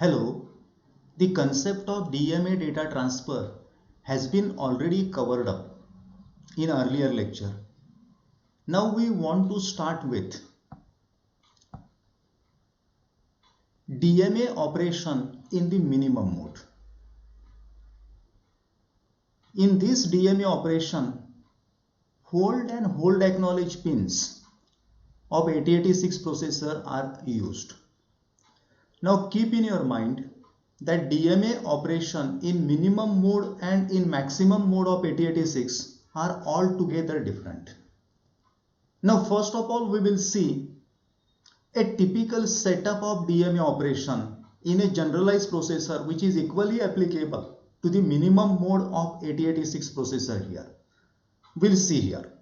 Hello, the concept of DMA data transfer has been already covered up in earlier lecture. Now we want to start with DMA operation in the minimum mode. In this DMA operation, hold and hold acknowledge pins of 8086 processor are used. Now keep in your mind that DMA operation in minimum mode and in maximum mode of 8086 are altogether different. Now first of all we will see a typical setup of DMA operation in a generalized processor which is equally applicable to the minimum mode of 8086 processor here. We'll see here.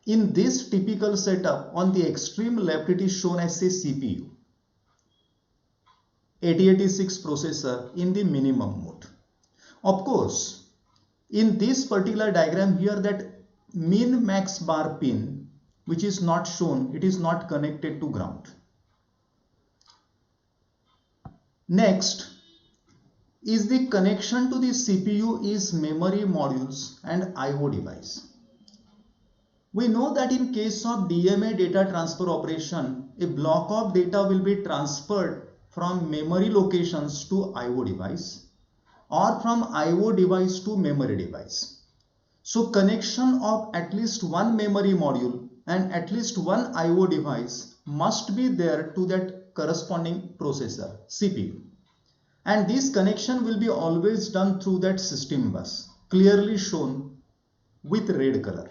In this typical setup, on the extreme left it is shown as a CPU. 8086 processor in the minimum mode. Of course, in this particular diagram here, that min max bar pin which is not shown, it is not connected to ground. Next is the connection to the CPU is memory modules and IO device. We know that in case of DMA data transfer operation, a block of data will be transferred from memory locations to IO device or from IO device to memory device. So connection of at least one memory module and at least one IO device must be there to that corresponding processor, CPU. And this connection will be always done through that system bus, clearly shown with red color.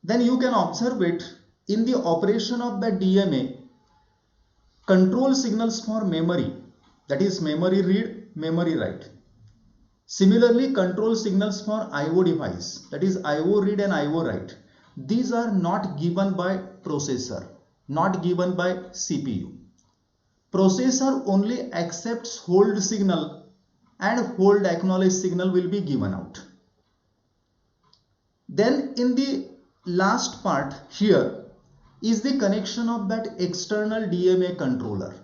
Then you can observe it in the operation of the DMA, control signals for memory, that is memory read, memory write. Similarly, control signals for IO device, that is IO read and IO write. These are not given by processor, not given by CPU. Processor only accepts hold signal and hold acknowledge signal will be given out. Then in the last part here is the connection of that external DMA controller,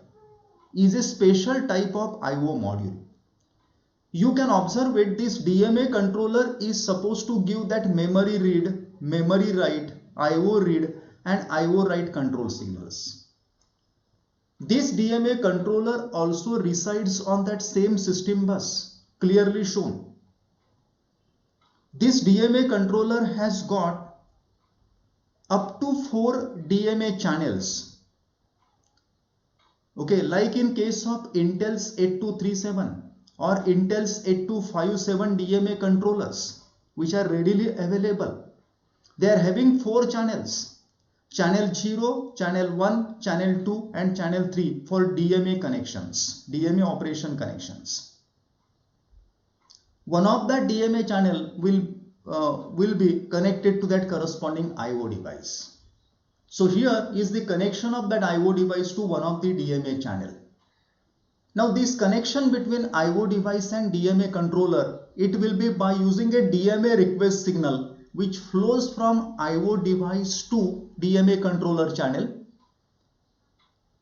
is a special type of IO module. You can observe it, this DMA controller is supposed to give that memory read, memory write, IO read and IO write control signals. This DMA controller also resides on that same system bus, clearly shown. This DMA controller has got up to 4 DMA channels. Okay, like in case of Intel's 8237 or Intel's 8257 DMA controllers, which are readily available. They are having 4 channels. Channel 0, channel 1, channel 2 and channel 3 for DMA connections, DMA operation connections. One of that DMA channel will be connected to that corresponding IO device. So here is the connection of that IO device to one of the DMA channel. Now this connection between IO device and DMA controller, it will be by using a DMA request signal which flows from IO device to DMA controller channel,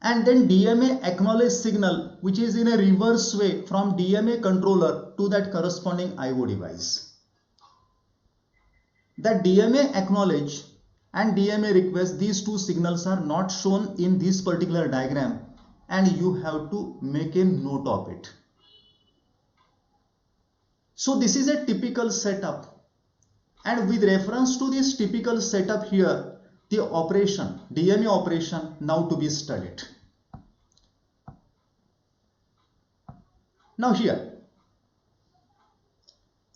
and then DMA acknowledge signal which is in a reverse way from DMA controller to that corresponding IO device. The DMA acknowledge and DMA request, these two signals are not shown in this particular diagram and you have to make a note of it. So this is a typical setup. And with reference to this typical setup here, the operation, DMA operation now to be studied. Now here,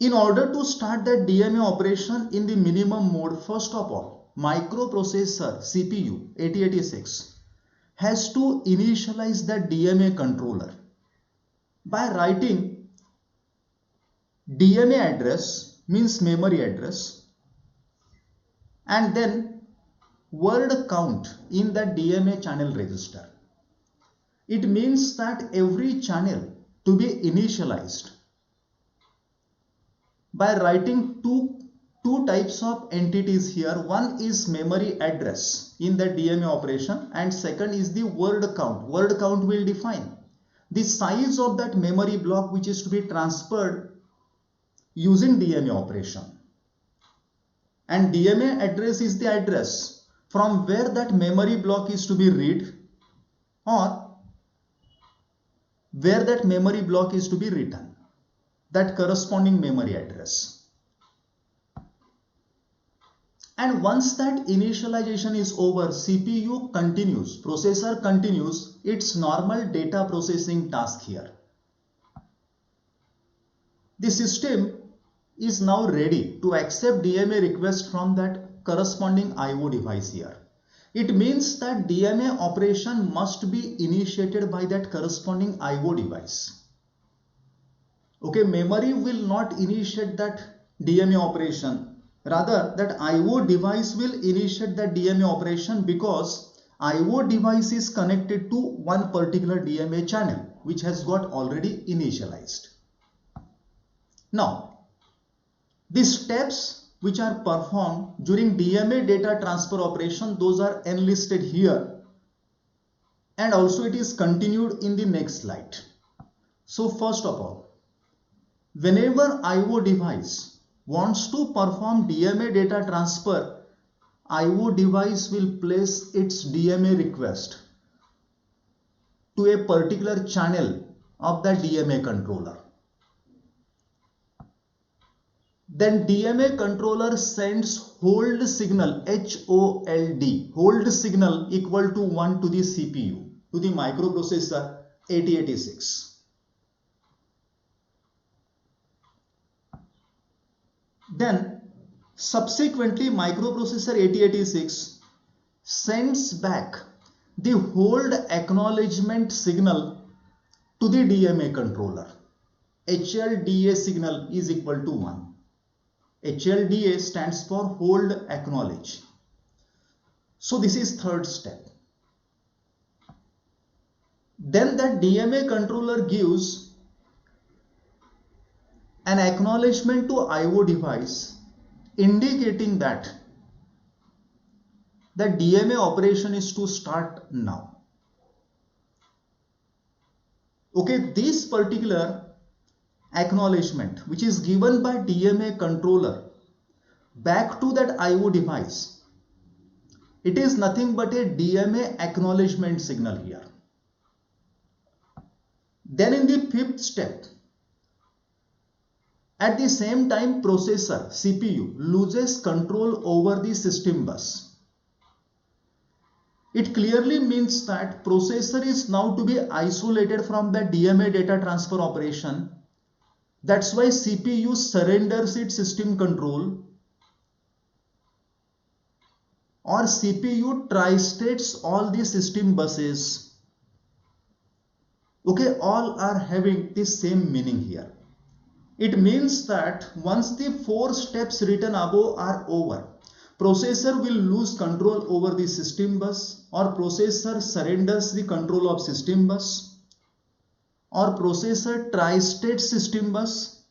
in order to start that DMA operation in the minimum mode, first of all, microprocessor CPU 8086 has to initialize the DMA controller by writing DMA address, means memory address, and then word count in the DMA channel register. It means that every channel to be initialized by writing 2 two types of entities here. One is memory address in the DMA operation, and second is the word count. Word count will define the size of that memory block which is to be transferred using DMA operation. And DMA address is the address from where that memory block is to be read or where that memory block is to be written, that corresponding memory address. And once that initialization is over, CPU continues, processor continues its normal data processing task here. The system is now ready to accept DMA request from that corresponding IO device here. It means that DMA operation must be initiated by that corresponding IO device. Okay, memory will not initiate that DMA operation. Rather, that IO device will initiate that DMA operation because IO device is connected to one particular DMA channel which has got already initialized. Now, the steps which are performed during DMA data transfer operation, those are enlisted here, and also it is continued in the next slide. So first of all, whenever IO device wants to perform DMA data transfer, IO device will place its DMA request to a particular channel of the DMA controller. Then DMA controller sends hold signal, HOLD, hold signal equal to 1 to the CPU, to the microprocessor 8086. Then subsequently microprocessor 8086 sends back the hold acknowledgement signal to the DMA controller. HLDA signal is equal to 1. HLDA stands for hold acknowledge. So this is third step. Then that DMA controller gives an acknowledgement to IO device indicating that the DMA operation is to start now. Okay, this particular acknowledgement which is given by DMA controller back to that IO device, it is nothing but a DMA acknowledgement signal here. Then in the fifth step, at the same time processor CPU loses control over the system bus. It clearly means that processor is now to be isolated from the DMA data transfer operation. That's why CPU surrenders its system control, or CPU tristates all the system buses. Okay, all are having the same meaning here. It means that once the 4 steps written above are over, processor will lose control over the system bus, or processor surrenders the control of system bus, or processor tri-state system bus.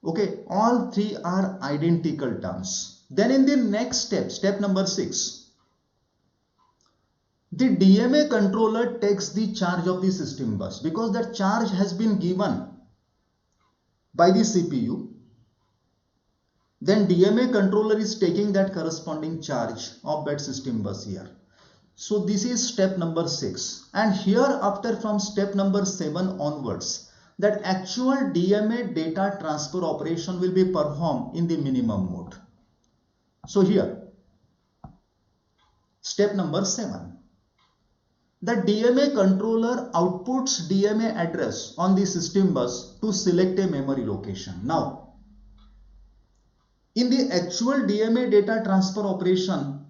Okay, all three are identical terms. Then in the next step, step number 6, the DMA controller takes the charge of the system bus because that charge has been given by the CPU. Then DMA controller is taking that corresponding charge of that system bus here. So this is step number 6, and hereafter from step number 7 onwards, that actual DMA data transfer operation will be performed in the minimum mode. So here, step number 7, the DMA controller outputs DMA address on the system bus to select a memory location. Now, in the actual DMA data transfer operation,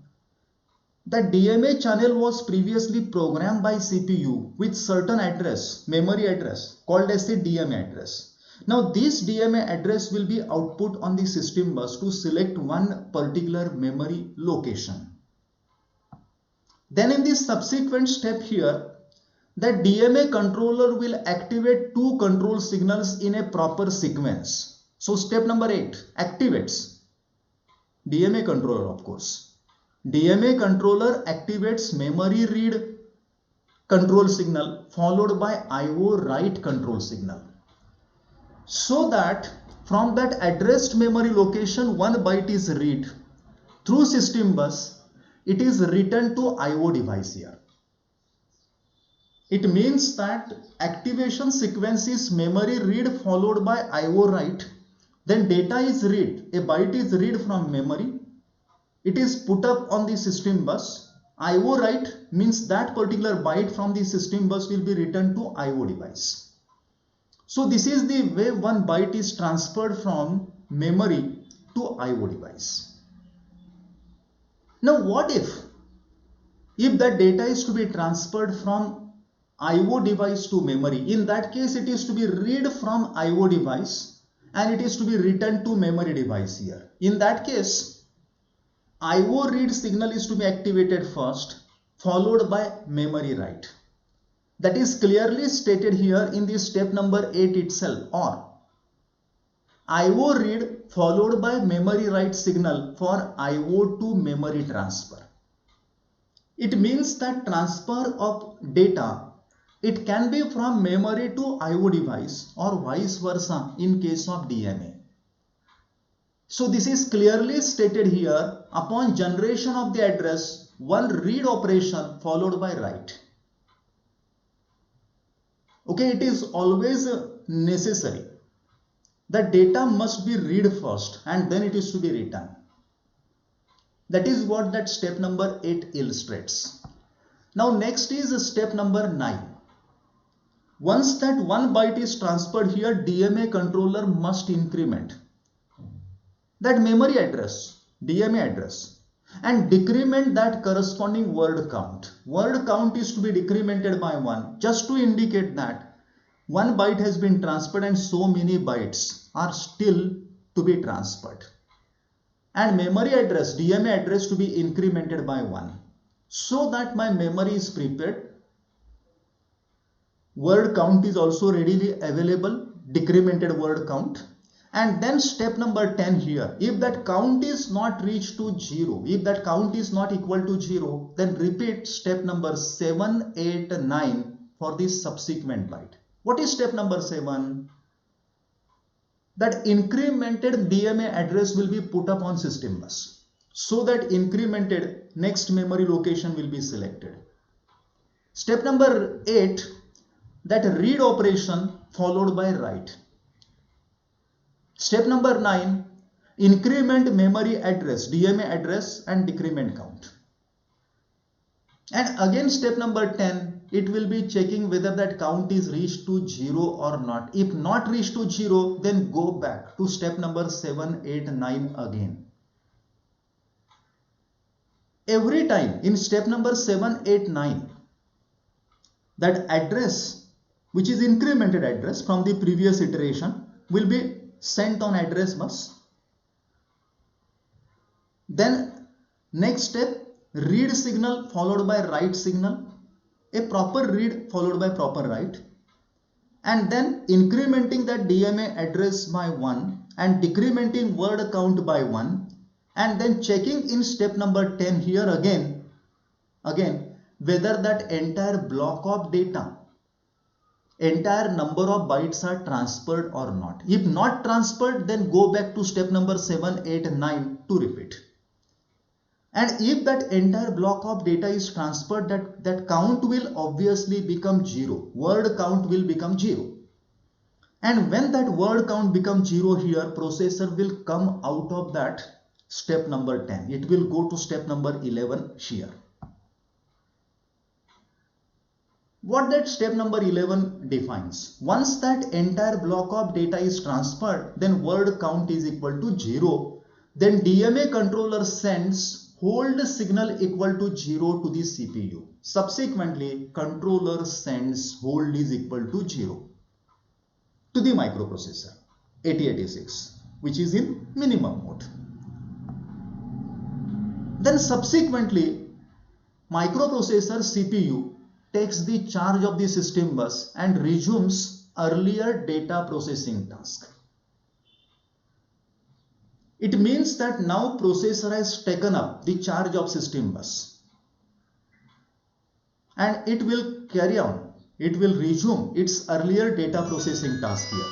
the DMA channel was previously programmed by CPU with certain address, memory address called as the DMA address. Now this DMA address will be output on the system bus to select one particular memory location. Then in the subsequent step here, the DMA controller will activate 2 control signals in a proper sequence. So step number 8 activates DMA controller, of course. DMA controller activates memory read control signal followed by IO write control signal, so that from that addressed memory location 1 byte is read through system bus, it is written to IO device here. It means that activation sequence is memory read followed by IO write, then data is read, a byte is read from memory, it is put up on the system bus. IO write means that particular byte from the system bus will be written to IO device. So this is the way 1 byte is transferred from memory to IO device. Now what if that data is to be transferred from IO device to memory? In that case, it is to be read from IO device and it is to be written to memory device here. In that case, IO read signal is to be activated first, followed by memory write. That is clearly stated here in the step number 8 itself, or IO read followed by memory write signal for IO to memory transfer. It means that transfer of data, it can be from memory to IO device or vice versa in case of DMA. So this is clearly stated here, upon generation of the address, 1 read operation followed by write. Okay, it is always necessary that data must be read first and then it is to be written. That is what that step number 8 illustrates. Now next is step number 9. Once that 1 byte is transferred here, DMA controller must increment that memory address, DMA address, and decrement that corresponding word count. Word count is to be decremented by 1, just to indicate that 1 byte has been transferred and so many bytes are still to be transferred. And memory address, DMA address, to be incremented by 1, so that my memory is prepared. Word count is also readily available, decremented word count. And then step number 10 here, if that count is not reached to 0, if that count is not equal to 0, then repeat step number 7, 8, 9 for the subsequent byte. What is step number 7? That incremented DMA address will be put up on system bus, so that incremented next memory location will be selected. Step number 8, that read operation followed by write. Step number 9, increment memory address, DMA address, and decrement count. And again step number 10, it will be checking whether that count is reached to 0 or not. If not reached to 0, then go back to step number 7, 8, 9 again. Every time in step number 7, 8, 9, that address, which is incremented address from the previous iteration, will be sent on address bus. Then next step, read signal followed by write signal, a proper read followed by proper write, and then incrementing that DMA address by 1 and decrementing word count by 1, and then checking in step number 10 here again whether that entire block of data, entire number of bytes are transferred or not. If not transferred, then go back to step number 7, 8, 9 to repeat. And if that entire block of data is transferred, that count will obviously become 0. Word count will become 0. And when that word count becomes 0 here, processor will come out of that step number 10. It will go to step number 11 here. What that step number 11 defines, once that entire block of data is transferred, then word count is equal to 0. Then DMA controller sends hold signal equal to 0 to the CPU. Subsequently, controller sends hold is equal to 0 to the microprocessor 8086, which is in minimum mode. Then subsequently, microprocessor CPU takes the charge of the system bus and resumes earlier data processing task. It means that now processor has taken up the charge of system bus and it will carry on. It will resume its earlier data processing task here.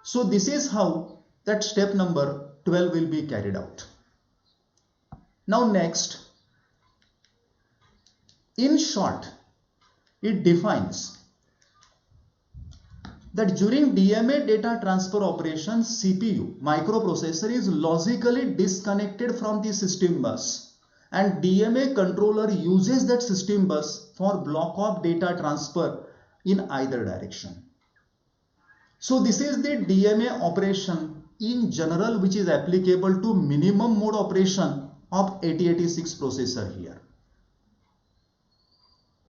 So this is how that step number 12 will be carried out. Now next, in short, it defines that during DMA data transfer operation, CPU microprocessor is logically disconnected from the system bus and DMA controller uses that system bus for block of data transfer in either direction. So this is the DMA operation in general which is applicable to minimum mode operation of 8086 processor here.